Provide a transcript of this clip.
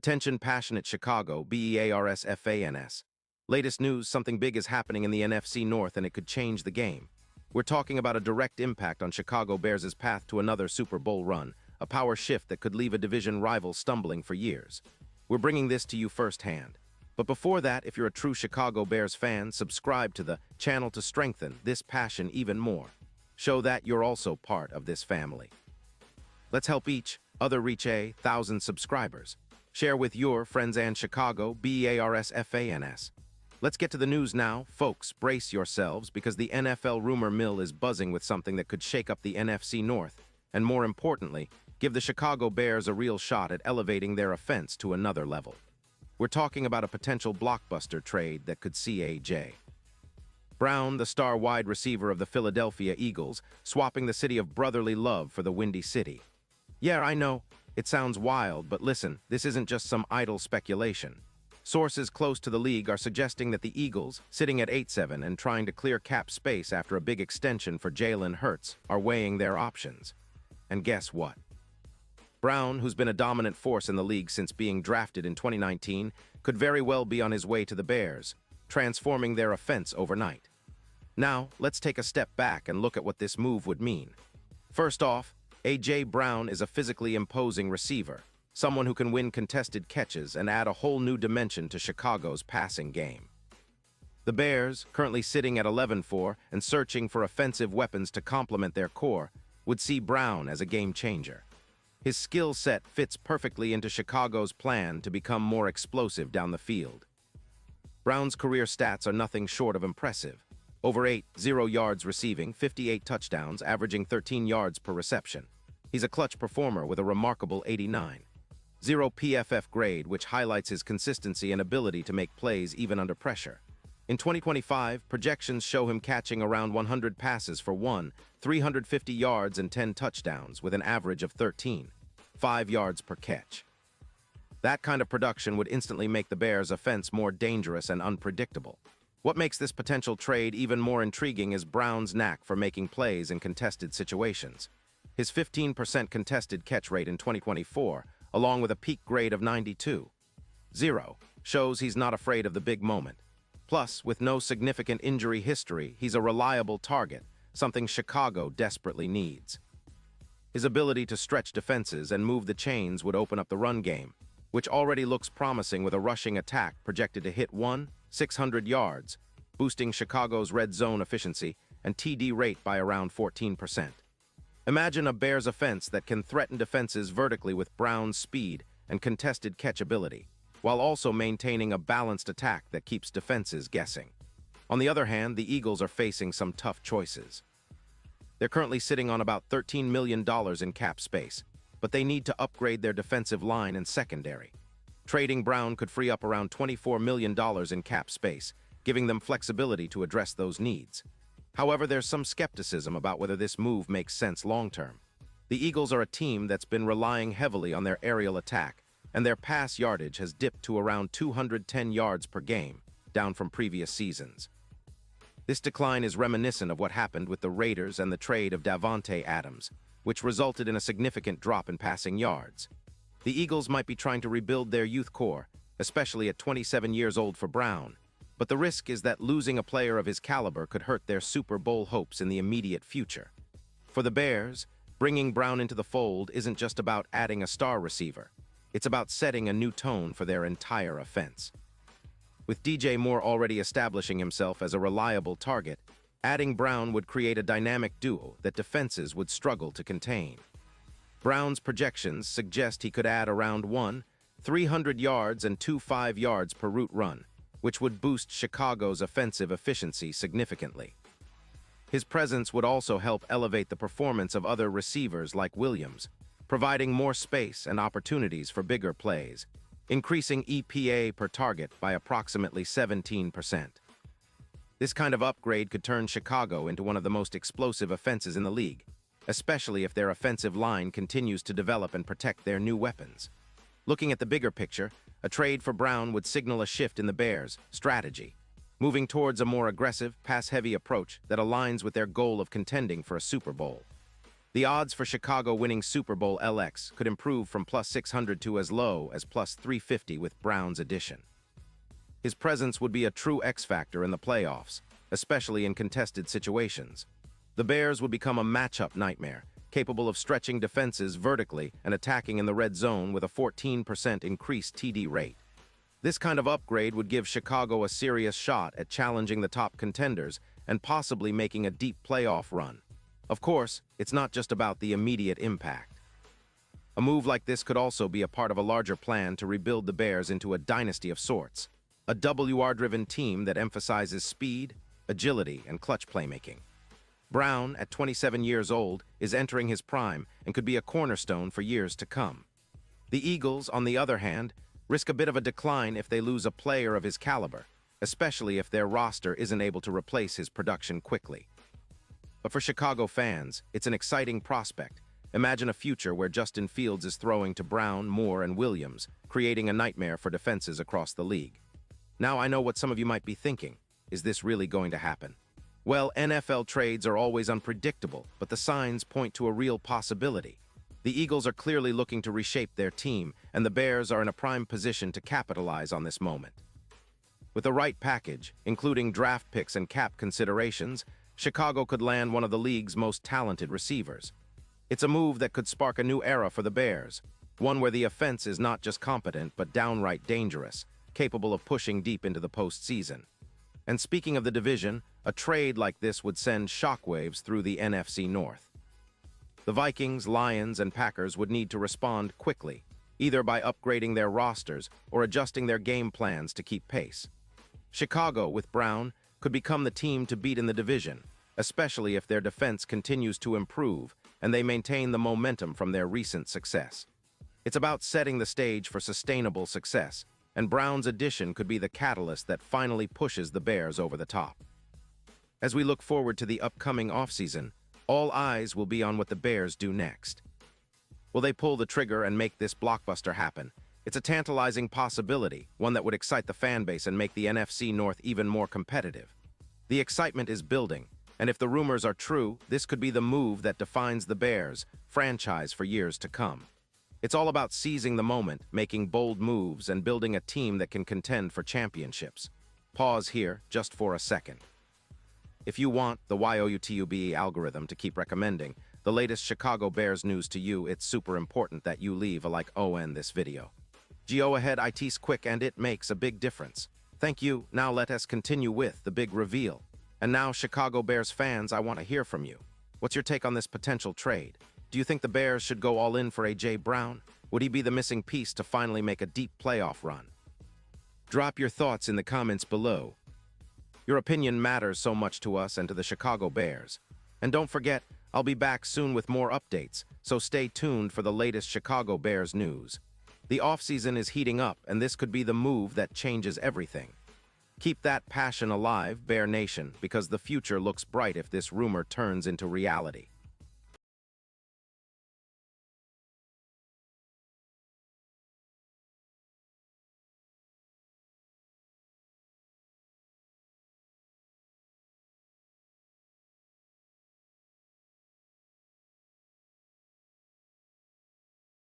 Attention passionate Chicago, Bears fans. Latest news, something big is happening in the NFC North and it could change the game. We're talking about a direct impact on Chicago Bears' path to another Super Bowl run, a power shift that could leave a division rival stumbling for years. We're bringing this to you firsthand. But before that, if you're a true Chicago Bears fan, subscribe to the channel to strengthen this passion even more. Show that you're also part of this family. Let's help each other reach 1,000 subscribers. Share with your friends and Chicago Bears fans. Let's get to the news now. Folks, brace yourselves because the NFL rumor mill is buzzing with something that could shake up the NFC North and, more importantly, give the Chicago Bears a real shot at elevating their offense to another level. We're talking about a potential blockbuster trade that could see A.J. Brown, the star wide receiver of the Philadelphia Eagles, swapping the city of brotherly love for the Windy City. Yeah, I know. It sounds wild, but listen, this isn't just some idle speculation. Sources close to the league are suggesting that the Eagles, sitting at 8-7 and trying to clear cap space after a big extension for Jalen Hurts, are weighing their options. And guess what? Brown, who's been a dominant force in the league since being drafted in 2019, could very well be on his way to the Bears, transforming their offense overnight. Now, let's take a step back and look at what this move would mean. First off, A.J. Brown is a physically imposing receiver, someone who can win contested catches and add a whole new dimension to Chicago's passing game. The Bears, currently sitting at 11-4 and searching for offensive weapons to complement their core, would see Brown as a game-changer. His skill set fits perfectly into Chicago's plan to become more explosive down the field. Brown's career stats are nothing short of impressive. Over 80 yards receiving, 58 touchdowns, averaging 13 yards per reception. He's a clutch performer with a remarkable 89.0 PFF grade, which highlights his consistency and ability to make plays even under pressure. In 2025, projections show him catching around 100 passes for 350 yards and 10 touchdowns with an average of 13.5 yards per catch. That kind of production would instantly make the Bears' offense more dangerous and unpredictable. What makes this potential trade even more intriguing is Brown's knack for making plays in contested situations. His 15% contested catch rate in 2024, along with a peak grade of 92.0, shows he's not afraid of the big moment. Plus, with no significant injury history, he's a reliable target, something Chicago desperately needs. His ability to stretch defenses and move the chains would open up the run game, which already looks promising with a rushing attack projected to hit 600 yards, boosting Chicago's red zone efficiency and TD rate by around 14%. Imagine a Bears offense that can threaten defenses vertically with Brown's speed and contested catch ability, while also maintaining a balanced attack that keeps defenses guessing. On the other hand, the Eagles are facing some tough choices. They're currently sitting on about $13 million in cap space, but they need to upgrade their defensive line and secondary. Trading Brown could free up around $24 million in cap space, giving them flexibility to address those needs. However, there's some skepticism about whether this move makes sense long-term. The Eagles are a team that's been relying heavily on their aerial attack, and their pass yardage has dipped to around 210 yards per game, down from previous seasons. This decline is reminiscent of what happened with the Raiders and the trade of Davante Adams, which resulted in a significant drop in passing yards. The Eagles might be trying to rebuild their youth core, especially at 27 years old for Brown, but the risk is that losing a player of his caliber could hurt their Super Bowl hopes in the immediate future. For the Bears, bringing Brown into the fold isn't just about adding a star receiver. It's about setting a new tone for their entire offense. With DJ Moore already establishing himself as a reliable target, adding Brown would create a dynamic duo that defenses would struggle to contain. Brown's projections suggest he could add around 300 yards and 5 yards per route run, which would boost Chicago's offensive efficiency significantly. His presence would also help elevate the performance of other receivers like Williams, providing more space and opportunities for bigger plays, increasing EPA per target by approximately 17%. This kind of upgrade could turn Chicago into one of the most explosive offenses in the league, especially if their offensive line continues to develop and protect their new weapons. Looking at the bigger picture, a trade for Brown would signal a shift in the Bears' strategy, moving towards a more aggressive, pass-heavy approach that aligns with their goal of contending for a Super Bowl. The odds for Chicago winning Super Bowl LX could improve from plus 600 to as low as plus 350 with Brown's addition. His presence would be a true X-factor in the playoffs, especially in contested situations. The Bears would become a matchup nightmare, capable of stretching defenses vertically and attacking in the red zone with a 14% increased TD rate. This kind of upgrade would give Chicago a serious shot at challenging the top contenders and possibly making a deep playoff run. Of course, it's not just about the immediate impact. A move like this could also be a part of a larger plan to rebuild the Bears into a dynasty of sorts, a WR-driven team that emphasizes speed, agility, and clutch playmaking. Brown, at 27 years old, is entering his prime and could be a cornerstone for years to come. The Eagles, on the other hand, risk a bit of a decline if they lose a player of his caliber, especially if their roster isn't able to replace his production quickly. But for Chicago fans, it's an exciting prospect. Imagine a future where Justin Fields is throwing to Brown, Moore, and Williams, creating a nightmare for defenses across the league. Now I know what some of you might be thinking. Is this really going to happen? Well, NFL trades are always unpredictable, but the signs point to a real possibility. The Eagles are clearly looking to reshape their team, and the Bears are in a prime position to capitalize on this moment. With the right package, including draft picks and cap considerations, Chicago could land one of the league's most talented receivers. It's a move that could spark a new era for the Bears, one where the offense is not just competent but downright dangerous, capable of pushing deep into the postseason. And speaking of the division, a trade like this would send shockwaves through the NFC North. The Vikings, Lions, and Packers would need to respond quickly, either by upgrading their rosters or adjusting their game plans to keep pace. Chicago, with Brown, could become the team to beat in the division, especially if their defense continues to improve and they maintain the momentum from their recent success. It's about setting the stage for sustainable success, and Brown's addition could be the catalyst that finally pushes the Bears over the top. As we look forward to the upcoming offseason, all eyes will be on what the Bears do next. Will they pull the trigger and make this blockbuster happen? It's a tantalizing possibility, one that would excite the fan base and make the NFC North even more competitive. The excitement is building, and if the rumors are true, this could be the move that defines the Bears franchise for years to come. It's all about seizing the moment, making bold moves, and building a team that can contend for championships. Pause here just for a second. If you want the YOUTUBE algorithm to keep recommending the latest Chicago Bears news to you, it's super important that you leave a like on this video. Go ahead, it's quick and it makes a big difference. Thank you. Now let us continue with the big reveal. And now, Chicago Bears fans, I want to hear from you. What's your take on this potential trade? Do you think the Bears should go all in for A.J. Brown? Would he be the missing piece to finally make a deep playoff run? Drop your thoughts in the comments below. Your opinion matters so much to us and to the Chicago Bears. And don't forget, I'll be back soon with more updates, so stay tuned for the latest Chicago Bears news. The offseason is heating up, and this could be the move that changes everything. Keep that passion alive, Bear Nation, because the future looks bright if this rumor turns into reality.